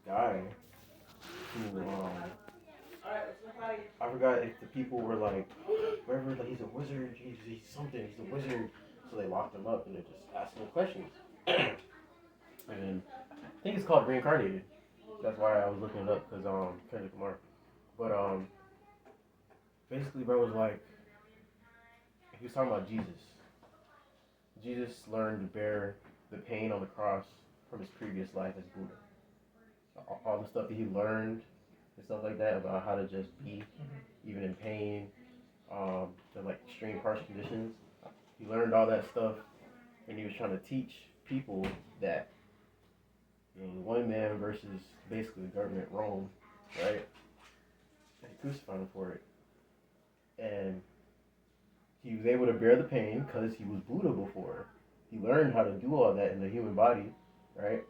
guy who I forgot if the people were like, wherever, like he's a wizard, he's something, he's a wizard. So they locked him up and they're just asking him questions. And I think it's called Reincarnated. That's why I was looking it up because Kendrick Lamar. But basically, bro was like he was talking about Jesus. Jesus learned to bear the pain on the cross from his previous life as Buddha. All the stuff that he learned and stuff like that about how to just be, even in pain, and like extreme harsh conditions. He learned all that stuff, and he was trying to teach people that one man versus basically the government Rome, right? And he crucified him for it, and he was able to bear the pain because he was Buddha before. He learned how to do all that in the human body, right?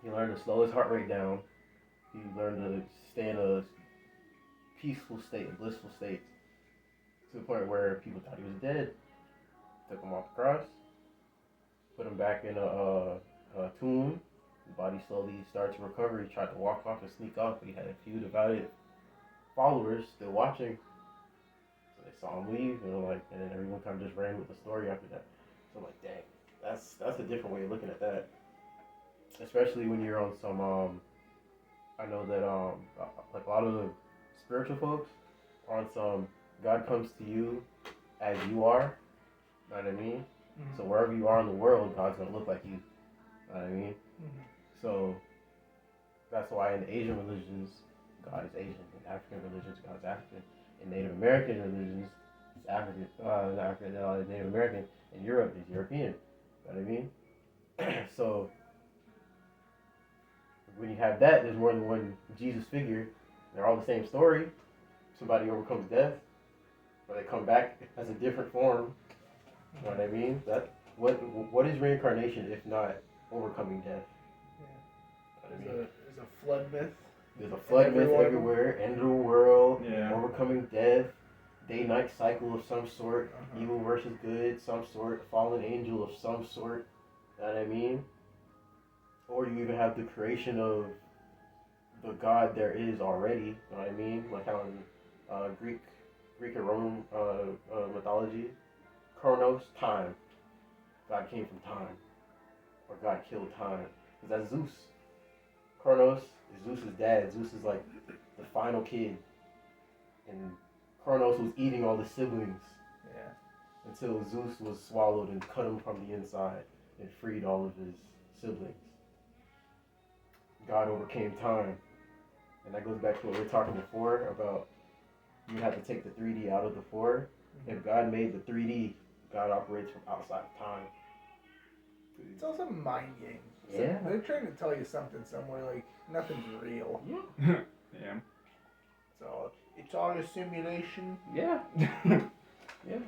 He learned to slow his heart rate down. He learned to stay in a peaceful state, a blissful state, to the point where people thought he was dead. Took him off the cross, put him back in a tomb. His body slowly started to recover. He tried to walk off and sneak off, but he had a few devoted followers still watching. So they saw him leave, and then everyone kind of just ran with the story after that. So I'm like, dang, that's a different way of looking at that. Especially when you're on some, I know that like a lot of the spiritual folks are on some God comes to you as you are. Know what I mean? Mm-hmm. So wherever you are in the world, God's gonna look like you. Know what I mean? Mm-hmm. So that's why in Asian religions, God is Asian. In African religions, God is African. In Native American religions, it's African. Native American. In Europe, it's European. Know what I mean? So when you have that, there's more than one Jesus figure. They're all the same story. Somebody overcomes death, or they come back as a different form. You know what I mean? What is reincarnation if not overcoming death? Yeah. There's a flood myth. There's a flood myth everywhere. End of the world. Yeah. Overcoming death. Day-night cycle of some sort. Evil versus good, some sort. Fallen angel of some sort. You know what I mean? Or you even have the creation of the God there is already. You know what I mean? Like how in Greek and Roman mythology, Chronos, time. God came from time. Or God killed time. Because that's Zeus. Chronos is Zeus' dad. Zeus is like the final kid. And Chronos was eating all the siblings. Yeah. Until Zeus was swallowed and cut him from the inside and freed all of his siblings. God overcame time. And that goes back to what we were talking before about you have to take the 3D out of the 4. If God made the 3D, God operates from outside of time. It's also a mind game. So yeah. They're trying to tell you something somewhere, like nothing's real. Yeah. Yeah. So it's all a simulation. Yeah. Yeah.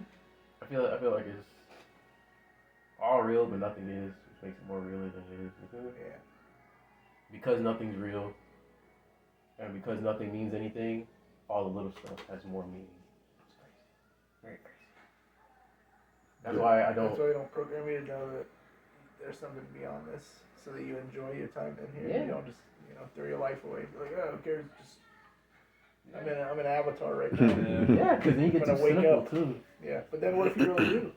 I feel like it's all real, but nothing is, which makes it more real than it is. Yeah. Because nothing's real, and because nothing means anything, all the little stuff has more meaning. It's crazy. Very crazy. That's why I don't. That's why we don't program you to know that there's something beyond this, so that you enjoy your time in here. Yeah. You don't just throw your life away. Be like, oh, who cares? Just I'm an avatar right now. Yeah, because then you get to wake up too. Yeah, but then what if you really do?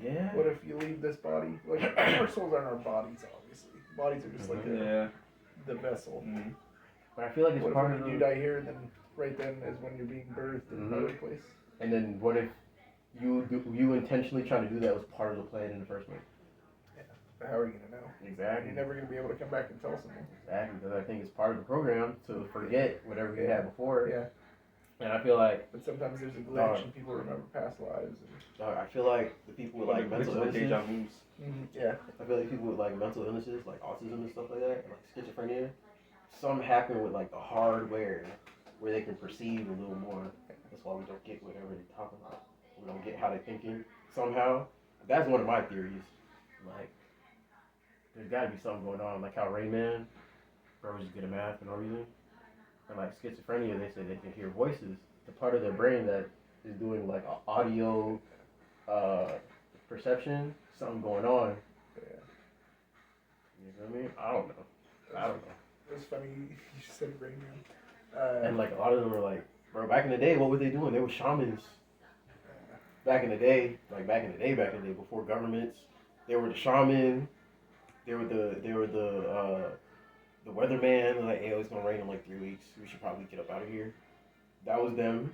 Yeah. What if you leave this body? Like our souls aren't our bodies, obviously. Bodies are just like the vessel. Mm-hmm. But I feel like it's what part if when you die here, and then right then is when you're being birthed in another place. And then what if you intentionally trying to do that was part of the plan in the first place? Yeah. But how are you gonna know? Exactly. You're never gonna be able to come back and tell someone. Exactly, because I think it's part of the program to forget whatever you had before. Yeah. And I feel like. But sometimes there's a glitch and people remember past lives. I feel like the people with like mental illnesses. Yeah. I feel like people with like mental illnesses, like autism and stuff like that, and like schizophrenia, some happen with like the hardware where they can perceive a little more. That's why we don't get whatever they're talking about. We don't get how they're thinking somehow. That's one of my theories. Like, there's got to be something going on, like how Rain Man, bro, was just good at math for no reason. And like schizophrenia, they say they can hear voices. The part of their brain that is doing like audio perception, something going on. Yeah. You know what I mean? I don't know. It's funny you said Rain Man. And like a lot of them were like, bro, back in the day, what were they doing? They were shamans. Back in the day, before governments, they were the shaman. They were the weatherman. Like, hey, it's gonna rain in like 3 weeks. We should probably get up out of here. That was them.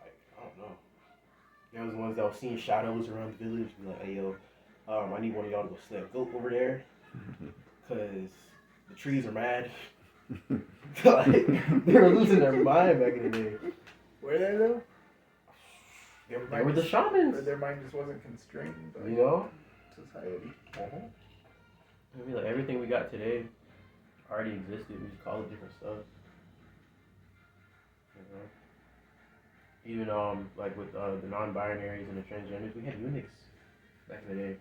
Like, I don't know. There was the ones that were seeing shadows around the village. Be like, hey, yo, I need one of y'all to go slay a goat over there, cause the trees are mad. Like, they were losing their mind back in the day. Were they though? They were the shamans. Their mind just wasn't constrained by society. I mean, like everything we got today already existed. We just call it different stuff. You know? Even like with the non-binaries and the transgenders, we had eunuchs back in the day.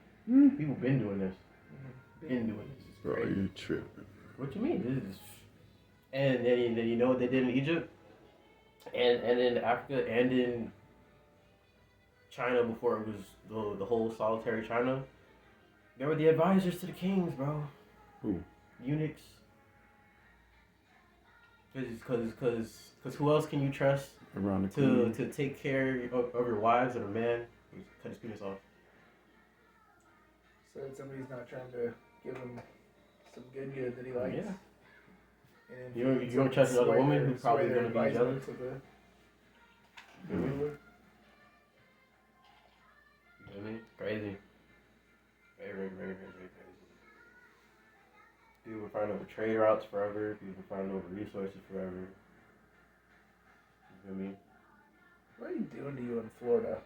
People been doing this. Been doing this. It's Bro, crazy. you tripping? What you mean? This is, and then you know what they did in Egypt, and in Africa, and in China before it was the whole solitary China. They were the advisors to the kings, bro. Who? Eunuchs. Cause who else can you trust Around the queen? to take care of your wives and a man? Cut his penis off. So that somebody's not trying to give him some good that he likes. Yeah. And You don't trust another woman who's probably gonna be jealous. To the Mm-hmm. ruler. You know what I mean? Crazy. Very crazy. People were fighting over trade routes forever. People were fighting over resources forever. You feel me? What are you doing to you in Florida?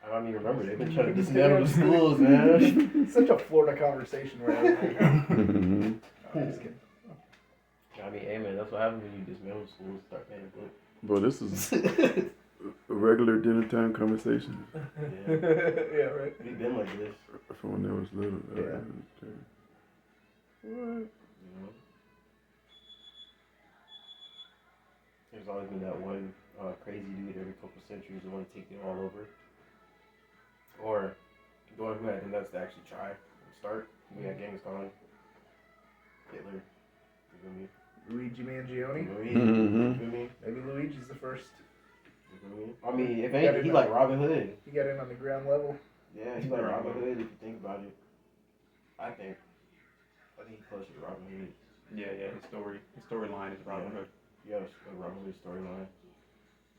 I don't even remember. They've been trying to dismantle the schools, man. Such a Florida conversation right now. I'm just kidding. I mean, hey, man, that's what happens when you dismantle the schools and start banning books. Bro, this is a regular dinner time conversation Yeah. Yeah, right. We've been like this. from when I was little. Yeah. What? You know? There's always been that one crazy dude every couple centuries who want to take it all over. Or the one who had the nuts to actually try and start. We had Genghis Khan, Hitler. You feel me? Luigi Mangione. Luigi. Mhm. You feel me? Maybe Luigi's the first. You feel me? I mean, if anything, he like Robin Hood. He got in on the ground level. Yeah, he's like Robin Hood if you think about it. I think he's closer to Robin Hood. Yeah, his storyline is Robin Hood. Yeah, it's a Robin Hood storyline.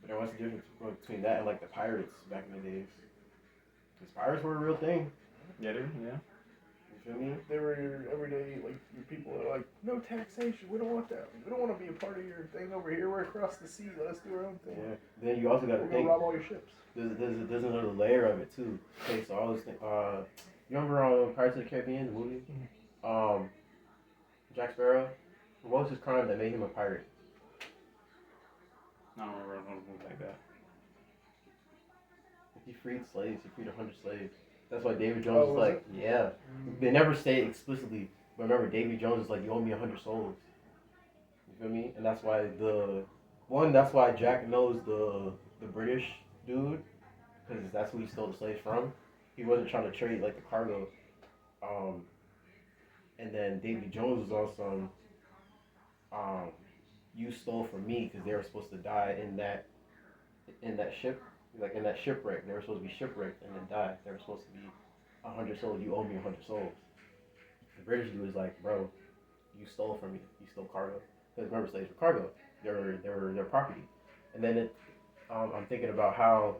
But then what's the difference between that and like the pirates back in the days? Because pirates were a real thing. Yeah, dude. Yeah. You feel me? They were your everyday, like, your people are like, no taxation, we don't want that. We don't want to be a part of your thing over here. We're across the sea. Let us do our own thing. Yeah. Then you also got to We're going think, to rob all your ships. there's another layer of it too. Okay, so I was you remember Pirates of the Caribbean, the movie? Jack Sparrow? What was his crime that made him a pirate? I don't remember a movie like that. He freed slaves. He freed 100 slaves. That's why David Jones was was like, yeah. They never say it explicitly, but remember, David Jones is like, you owe me 100 souls. You feel me? And that's why that's why Jack knows the British dude, because that's who he stole the slaves from. He wasn't trying to trade like the cargo. And then Davy Jones was on some, you stole from me because they were supposed to die in that ship, like in that shipwreck. They were supposed to be shipwrecked and then die. They were supposed to be 100 souls. You owe me 100 souls. The British dude is like, bro, you stole from me. You stole cargo. Because remember, slaves were cargo. They were their property. And then I'm thinking about how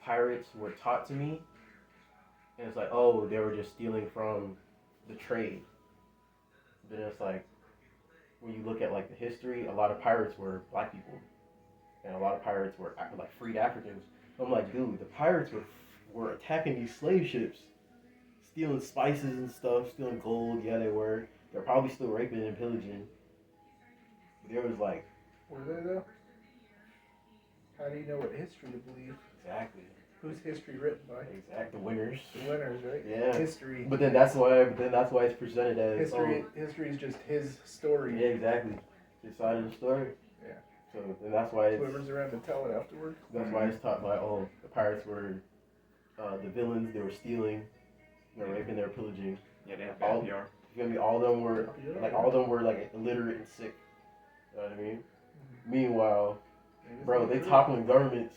pirates were taught to me, and it's like, oh, they were just stealing from the trade. Then it's like, when you look at like the history, a lot of pirates were black people, and a lot of pirates were like freed Africans. I'm like, dude, the pirates were attacking these slave ships, stealing spices and stuff, stealing gold. Yeah, they were. They're probably still raping and pillaging. But there was like, Were they though? How do you know what history to believe? exactly. Who's history written by? The winners. The winners, right? Yeah. History. But then that's why it's presented as History is just his story. Yeah, exactly. His side of the story. Yeah. So and that's why Whoever's around to tell it afterward. that's why it's taught by the pirates were the villains. They were stealing, they were raping, they were pillaging. Yeah, they have All- bad PR. You You feel me? All of them were like illiterate and sick. You know what I mean? Meanwhile, bro, they toppling governments.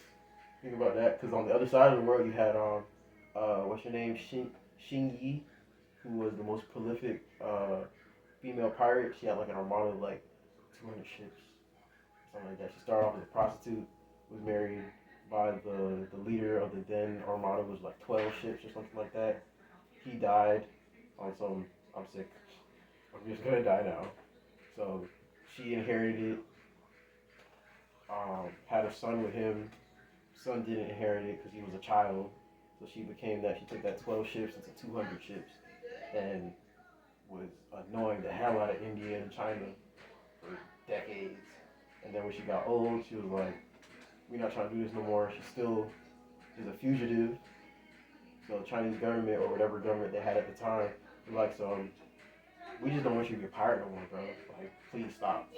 Think about that, because on the other side of the world, you had what's your name, Xing Yi, who was the most prolific female pirate. She had like an armada of like 200 ships, something like that. She started off as a prostitute, was married by the leader of the then armada, was like 12 ships or something like that. He died on some, I'm sick, I'm just gonna die now. So she inherited it, had a son with him. Son didn't inherit it because he was a child. So she became that. She took that 12 ships into 200 ships and was annoying the hell out of India and China for decades. And then when she got old, she was like, we're not trying to do this no more. She still is a fugitive. So the Chinese government or whatever government they had at the time, was like, so we just don't want you to be a pirate no more, bro. Like, please stop.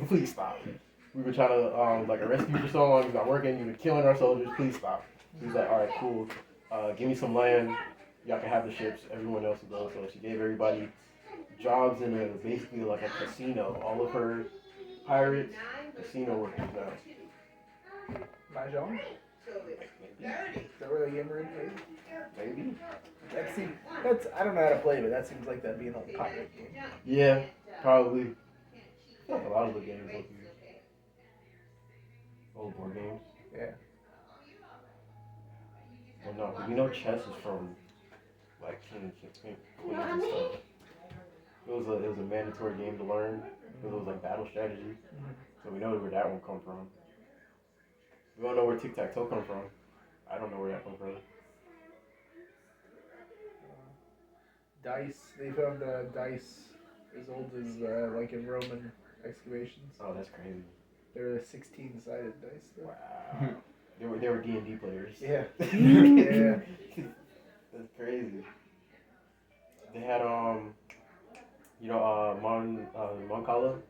Please stop. We were trying to like arrest you for so long. It's not working. You've been killing our soldiers. Please stop. He was like, all right, cool. Give me some land. Y'all can have the ships. Everyone else will go. So she gave everybody jobs in basically like a casino. All of her pirates, casino workers now. Mahjong? Is that where the gamer is? Maybe. I don't know how to play, but that seems like that'd be another pirate game. Yeah, probably. Like a lot of the games look old board games. Yeah. Well, no, we know chess is from like King Queens and stuff. It was a mandatory game to learn because it was like battle strategy. So we know where that one comes from. We don't know where tic-tac-toe comes from. I don't know where that comes from. Dice. They found dice as old as like in Roman excavations. Oh, that's crazy. They're 16-sided dice. Though. Wow. They were D&D players. Yeah. Yeah. That's crazy. They had Mancala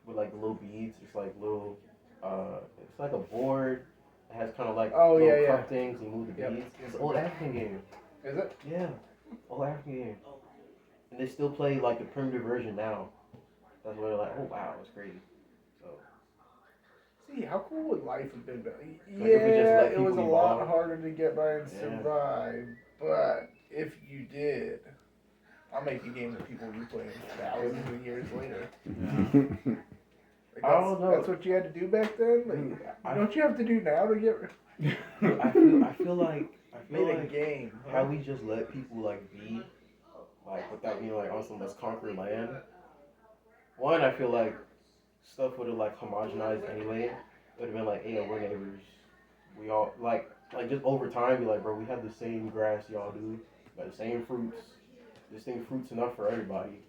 with like the little beads. It's like little it's like a board. It has kind of like little cup things. You move the beads. It's an old African game. Is it? Yeah, old African game. And they still play like the primitive version now. That's why they're like, oh wow, it's crazy. So. See, how cool would life have been? Like if we just let it was a people lot evolve. harder to get by and survive. But if you did, I'll make a game that people will be playing thousands of years later. Yeah. Like I don't know. That's what you had to do back then. Like, don't you have to do now to get? I feel like A game. how we just let people like be, like without being like awesome, let's conquer land. One, I feel like stuff would have like homogenized anyway. It would have been like, hey, we're neighbors. We all like just over time be like, bro, we have the same grass y'all do, got the same fruits. This thing fruits enough for everybody.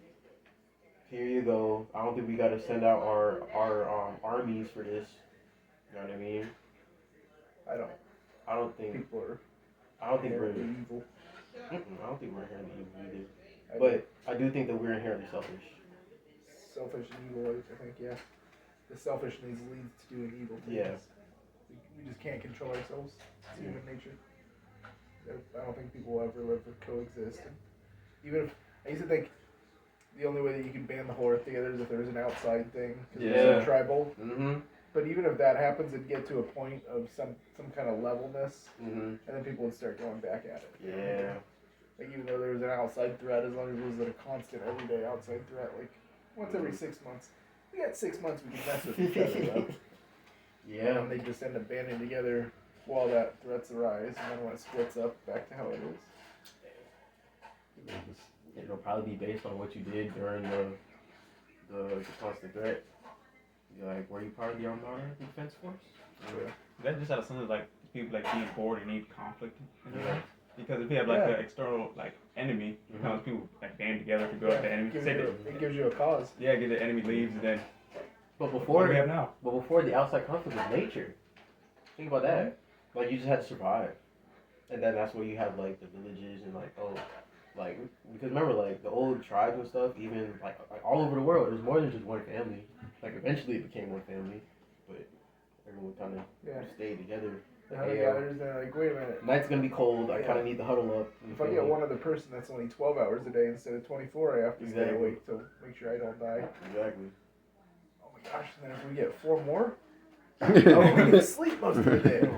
Here you go. I don't think we gotta send out our armies for this. You know what I mean? I don't think People are. I don't think we're evil. I don't think we're inherently evil either. But I do think that we're inherently selfish. Selfish and evil, I think, yeah. The selfishness leads to doing evil things. Yeah. We just can't control ourselves. It's human nature. I don't think people will ever live to coexist. And even if, I used to think the only way that you can band the whole earth together is if there was an outside thing. Because we're so tribal. Mm-hmm. But even if that happens, it'd get to a point of some kind of levelness. Mm-hmm. And then people would start going back at it. Yeah. Like even though there was an outside threat, as long as it was a constant everyday outside threat, like once every 6 months. We got 6 months we can mess with each other though. Yeah. And they just end up banding together while that threats arise, and then when it splits up, back to how it is. It'll probably be based on what you did during the constant threat. You're like, were you part of the Armada Defense Force? Yeah. That just out of something like people like being bored and need conflict in their Yeah. life. Because if you have like an external like enemy, sometimes people like band together to go at the enemy. It gives you a cause. Yeah, get the enemy leaves and then But what before do we have now? the outside conflict was nature. Think about that. Like you just had to survive, and then that's where you have like the villages and because remember like the old tribes and stuff, even like all over the world, it was more than just one family. Like eventually it became one family, but everyone kind of stayed together. The hunter gatherers, and they're like, wait a minute. Night's gonna be cold. I kind of need to huddle up. If I get one other person, that's only 12 hours a day instead of 24. I have to stay awake to make sure I don't die. Exactly. Oh my gosh! And then if we get 4 more, oh, we need to sleep most of the day.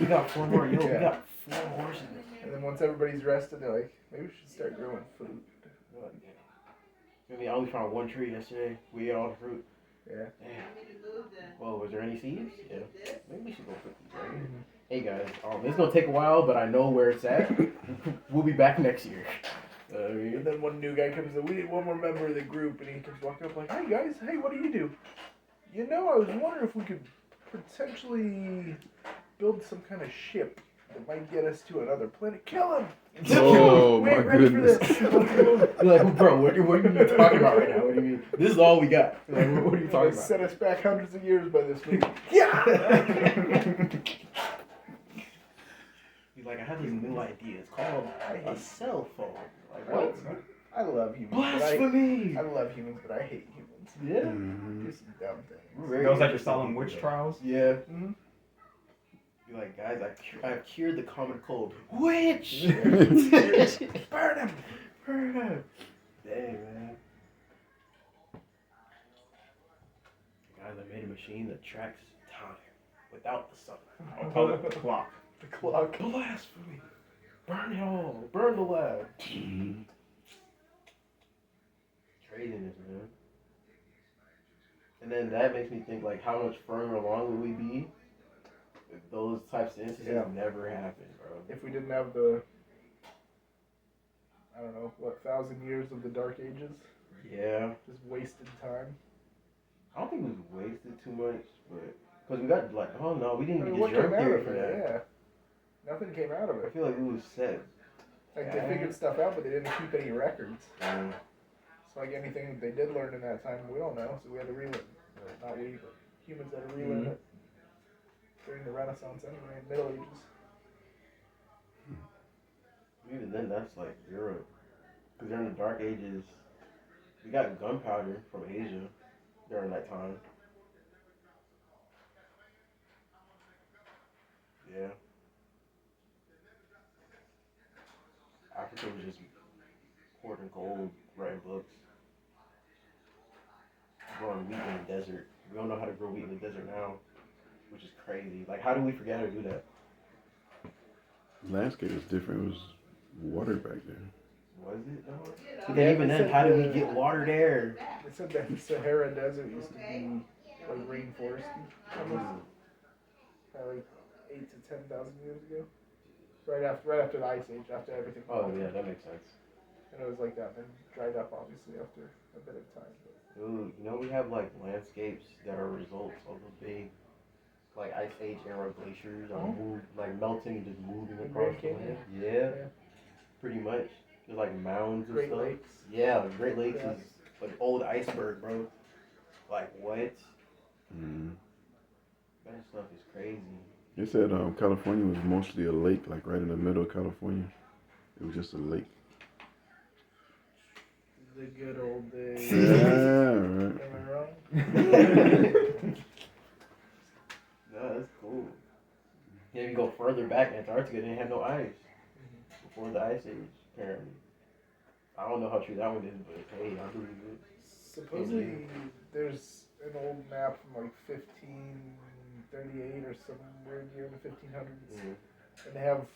We got 4 more. Yo, we Yeah. got 4 horses. And then once everybody's rested, they're like, maybe we should start growing food. I mean, I only found 1 tree yesterday. We ate all the fruit. Yeah. Damn. Well, was there any seeds? Yeah. Maybe we should go put these right here. Hey guys, it's gonna take a while, but I know where it's at. We'll be back next year. And then one new guy comes in. We need one more member of the group, and he comes walking up like, "Hey guys, hey, what do you do? You know, I was wondering if we could potentially build some kind of ship that might get us to another planet. Kill him! Oh, We my ain't ready for goodness. this." You're like, bro, what are you talking about right now? What do you mean? This is all we got. Like, what are you talking about? Set us back hundreds of years by this week. Yeah. He's like, I have this new idea. It's called a cell phone. Like, What? what? I love humans. Blasphemy! I love humans, but I hate humans. Yeah. Mhm. Do some dumb things. We're very Those like the interesting solemn people, witch though. trials. Yeah. Mm-hmm. You're like, guys, I've cured the common cold. Witch! Burn him! Burn him! Dang, man. Guys, I made a machine that tracks time without the sun. I'll call it the clock. The clock. Blasphemy! Burn it all! Burn the lab! Mhm. Craziness, man. And then that makes me think, like, how much further along would we be if those types of instances never happened, bro? If we didn't have the, I don't know, 1,000 years of the Dark Ages? Yeah. Just wasted time. I don't think it was wasted too much, but because we got like, oh no, we didn't I mean, get what the came germ out theory of for it? that. Yeah. Nothing came out of I it. feel like it was set. Like, they figured stuff out, but they didn't keep any records. Um, So, like, anything they did learn in that time, we don't know, so we had to relearn. Not we, but humans had to relearn it during the Renaissance anyway, Middle Ages. even then, that's like Europe. Because during the Dark Ages, we got gunpowder from Asia during that time. Yeah. Africa was just hoarding gold, writing books, growing wheat in the desert. We don't know how to grow wheat in the desert now, which is crazy. Like, how do we forget how to do that? Landscape is different. It was water back then. Was it though? But then even then, how did we get water there? They said that the Sahara Desert used to be like rainforesty, almost, like 8 to 10,000 years ago. Right after the Ice Age, after everything. Oh yeah, that makes sense. And it was like that, then dried up obviously after a bit of time. Dude, you know we have like landscapes that are results of the big, like Ice Age era glaciers, like melting and just moving The across Grand the Canyon? land. Yeah, pretty much. There's like mounds and Great stuff. Lakes. Yeah, like Great Lakes Yeah. is like old iceberg, bro. Like what? Mhm. That stuff is crazy. They said California was mostly a lake, like right in the middle of California. It was just a lake. The good old days. Yeah, right. Am I wrong? No, that's cool. Yeah, if you go further back, Antarctica didn't have no ice before the Ice Age, apparently. I don't know how true that one is, but hey, I believe it. Supposedly, there's an old map from like 1538 or some weird year in the 1500s, and they have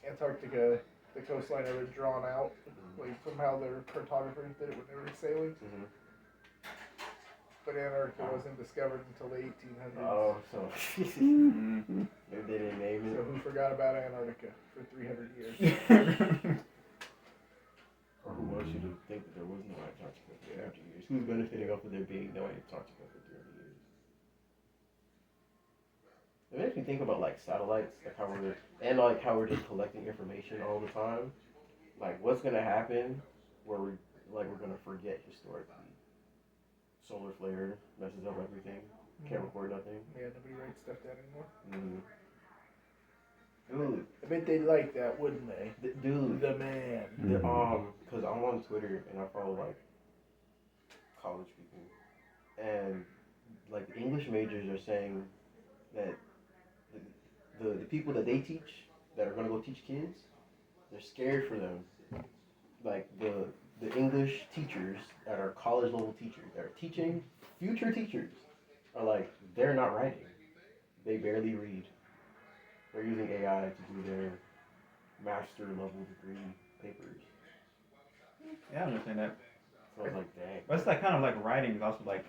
Antarctica, the coastline of it drawn out, like from how their cartographers did it when they were sailing. Mm-hmm. But Antarctica wasn't discovered until the 1800s. Oh, so maybe they didn't name So it. who forgot about Antarctica for 300 years? Or who wants you to think that there was no Antarctica for 300 years? Who's benefiting off of there being no Antarctica for 300 years? It makes me think about like satellites, like how we're just collecting information all the time. Like what's gonna happen where we're gonna forget historically. Solar flare messes up everything. Can't record nothing. Yeah, nobody writes stuff down anymore. Dude, I bet they'd like that, wouldn't they? dude. The man. Cause I'm on Twitter and I follow like college people, and like the English majors are saying that the the people that they teach that are gonna go teach kids, they're scared for them. Like the English teachers that are college level teachers that are teaching future teachers are like they're not writing. They barely read. They're using AI to do their master level degree papers. Yeah, I understand that. So I was like, dang. But it's like kind of like writing is also like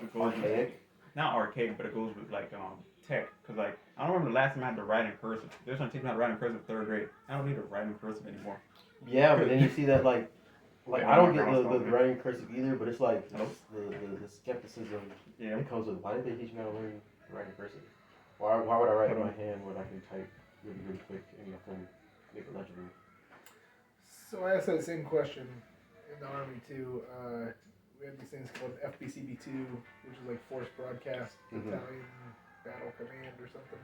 it goes with, Archaic. not archaic, but it goes with like tech. Cause like I don't remember the last time I had to write in cursive. They're trying to teach me how to write in cursive in 3rd grade. I don't need to write in cursive anymore. Yeah, but then you see that like Yeah, I don't my get grandma's the calling me. writing cursive either, but it's like Nope. the skepticism Yeah. that comes with why did they teach me how to learn writing cursive? Why would I write in my hand when I can type really, really quick and nothing make it legible? So I asked that same question in the Army too. We had these things called FBCB2, which is like Force Broadcast Mhm. Battalion Battle Command or something.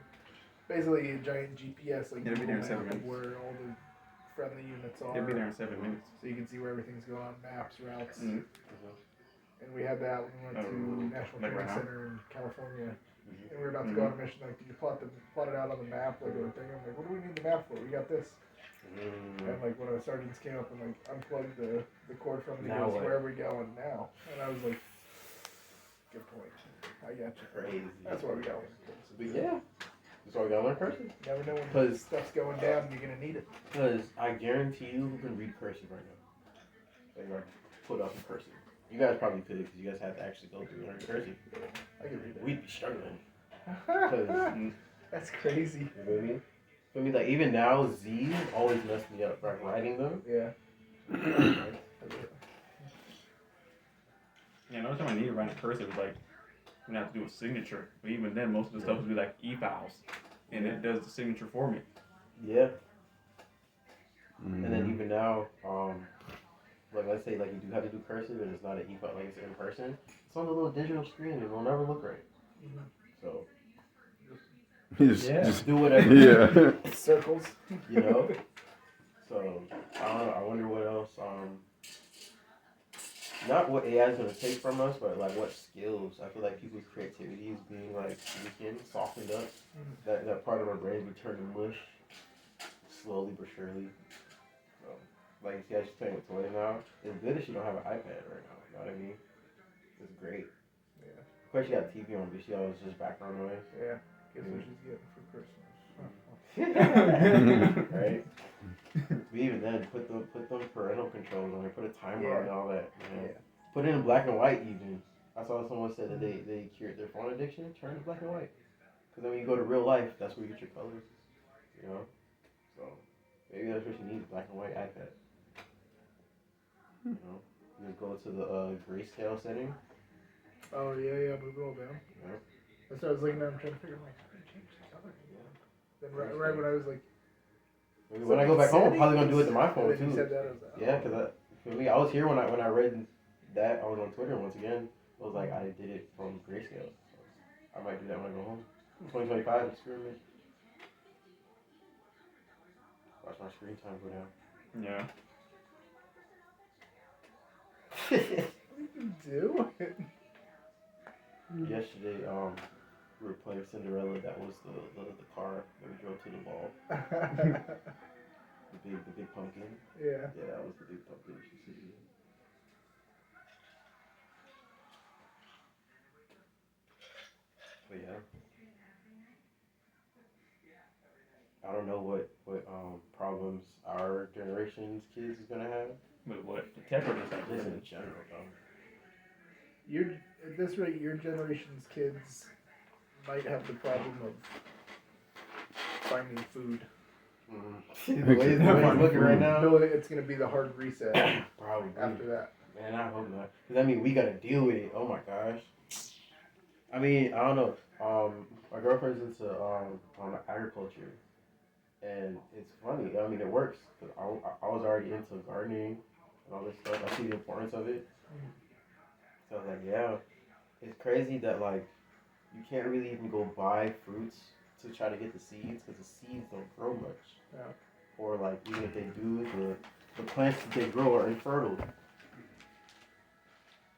Basically a giant GPS like It'll be there in Google 7 map of minutes. where all the friendly units are. They'll be there in 7 minutes. So you can see where everything's going on, maps, routes. Mhm. And we had that when we went to National like Training right now? Center in California. Mhm. And we were about to go on a mission, like, did you plot it out on the map, like, or thing? I'm like, what do we need the map for? We got this. And like one of the sergeants came up and like unplugged the cord from it. He Now goes, what? where are we going now? And I was like, good point. I got you. Crazy. That's why we got one. But yeah, that's why we gotta learn cursive. Never know when 'Cause- stuff's going down, you're gonna need it. Because I guarantee you, who can read cursive right now? Like, put up in cursive. You guys probably could because you guys have to actually go through and learn cursive. I can read it. We'd be struggling. 'Cause, That's crazy. you know what I mean? For me, like even now, Z's always mess me up. Like writing them. Yeah. Yeah, another time I need to write in cursive is like when I have to do a signature. But even then, most of the stuff would be like e-files, and it does the signature for me. Yeah. Mhm. And then even now, like let's say like you do have to do cursive and it's not an e-file, like it's in person. It's on the little digital screen and it'll never look right. So Just do whatever. yeah. Circles. You know. So I don't know. I wonder what else. Not what AI is gonna take from us, but like what skills. I feel like people's creativity is being like weakened, softened up. That part of our brains we turn to mush, slowly but surely. So, like you see, I just playing with toys now. It's good that she don't have an iPad right now. You know what I mean? It's great. Yeah. Of course, she got TV on, but she always just background noise. Yeah. Guess what she's getting for Christmas. Right? But even then, put them parental controls on it, put a timer on and all that. You know? Yeah. Put it in black and white even. I saw someone said that they cured their phone addiction, turn it black and white. Because then when you go to real life, that's where you get your colors. You know? So maybe that's what she needs, black and white iPad. You know? You just go to the grayscale setting. Oh yeah, move it all down. Yeah. That's what I was looking at. I'm trying to figure out like, how do you change the color? Then right when I was like, Maybe when I go back home, I'm probably gonna do it to my phone and then you too. said that, I was like, oh. Yeah, because for me, I was here when I read that. I was on Twitter once again. I was like, I did it from grayscale. So I might do that when I go home. 2025 experiment. Watch my screen time go down. Yeah. What did you do? Yesterday, we were playing Cinderella. That was the car that we drove to the ball. The big pumpkin. Yeah. Yeah, that was the big pumpkin she said. But yeah. I don't know what problems our generation's kids is gonna have. But what? The tech or just like Just living? in general, though. At this rate, your generation's kids might have the problem of finding food. The way it's looking right now, No, it's gonna be the hard reset probably. after that. Man, I hope not. Because I mean, we gotta deal with it. Oh my gosh. I mean, I don't know. My girlfriend's into agriculture, and it's funny. I mean, it works. Cause I was already into gardening and all this stuff. I see the importance of it. So I was like, yeah, it's crazy that like you can't really even go buy fruits to try to get the seeds because the seeds don't grow much. Yeah. Or like even if they do, the plants that they grow are infertile.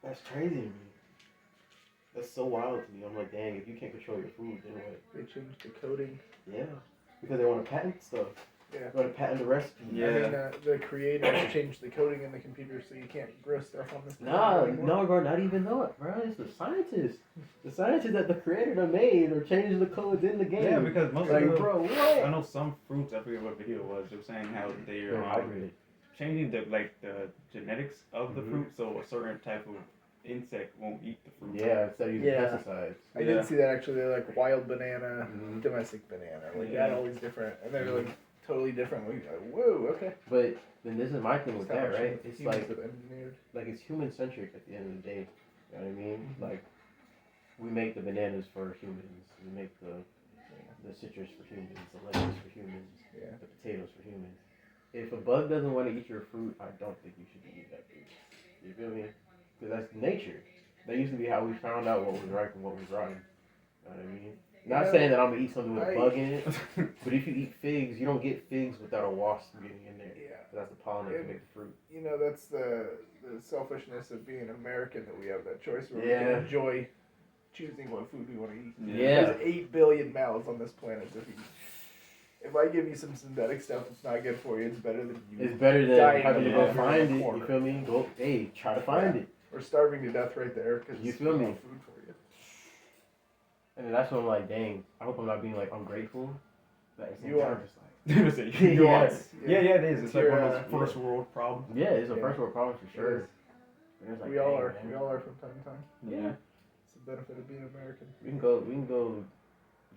That's crazy to me. That's so wild to me. I'm like, dang, if you can't control your food, then what? They changed the coding. Yeah. Because they want to patent stuff. Yeah. They want to patent the recipe. Yeah. I mean, the creators changed the coding in the computer so you can't grow stuff on this. Nah, computer anymore. no, bro, not even that, bro. It's the scientists. The scientists that the creator done made or changed the codes in the game. Yeah, because most like, of the, bro, I what? know some fruits. I forget what video it was. They were saying how they're They're hybrids. changing the genetics of the Mhm. fruit, so a certain type of insect won't eat the fruit. Yeah, instead of using Yeah. pesticides. I did see that actually. They're like wild banana, Mhm. domestic banana. Like Yeah. that, always different, and they're like totally different. Like, whoa, okay. But then this is my thing with Just how that, much right? It's humans like have engineered. it's human centric at the end of the day. You know what I mean? Mhm. Like we make the bananas for humans. We make the citrus for humans, the lettuce for humans, Yeah. the potatoes for humans. If a bug doesn't want to eat your fruit, I don't think you should be eating that fruit. You feel me? Because that's nature. That used to be how we found out what was right and what was wrong. You know what I mean? Not Yeah. saying that I'm gonna eat something with a I- bug in it, but if you eat figs, you don't get figs without a wasp getting in there. Yeah. That's the pollen that can make the fruit. You know, that's the selfishness of being American that we have that choice where we Yeah. can enjoy choosing what food we want to eat. Yeah. There's 8 billion mouths on this planet to feed. If I give you some synthetic stuff that's not good for you, it's better than you. It's better than Dying having to of go hunger find in the it. You corner. feel me? Go, hey, try to find it. Or starving to death right there because You feel me? food for you. And then that's when I'm like, dang, I hope I'm not being like ungrateful. But at the same You time, are. I'm just like, You are. Yes. Yeah, it is. It's It's like your, one of those first yeah. world problems. yeah, it's a Yeah. first world problem for It sure. is. And it's like, We all dang, are. man. We all are from time to time. Yeah. It's the benefit of being American. We can go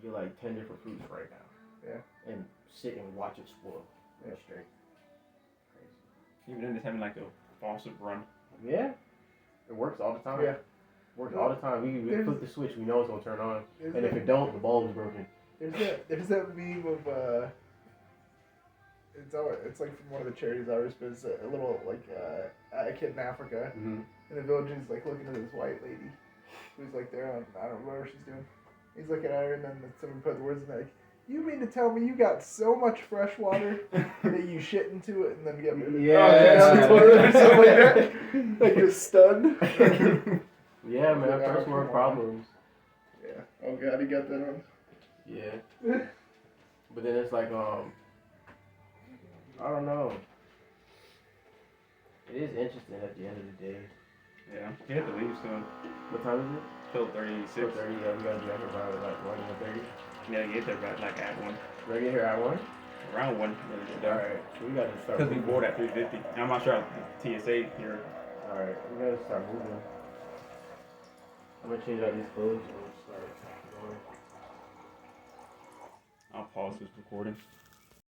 get like 10 different fruits right now. Yeah. And sit and watch it spoil. Yeah. Straight. Crazy. Even then, it's having like a faucet run. Yeah. It works all the time. Yeah. Works all the time. We There's- flip the switch, we know it's gonna turn on. There's And if that- it don't, the bulb's broken. There's that meme of it's like from one of the charities ours, but it's a little like a kid in Africa Mm-hmm. in the village, and he's like looking at this white lady who's like there on I don't know whatever she's doing. He's looking at her, and then someone put the words in there like, "You mean to tell me you got so much fresh water that you shit into it and then get rid of it?" Yeah. on the toilet or something like that. Like you're stunned. Yeah, man, Yeah, first come world on. problems. Yeah. Oh God, he got that on. Yeah. But then it's like, I don't know. It is interesting at the end of the day. Yeah. You have to leave soon. What time is it? Till 36. 4:30. Yeah, we gotta be out here by like 1:30. Yeah, get there by like at 1. We're gonna get here at 1? Around 1. Alright, so we gotta start Because we moving. board at 3:50. And I'm not sure how TSA here. Alright, we gotta start moving. I'm gonna change out these clothes and we'll start going. I'll pause this recording.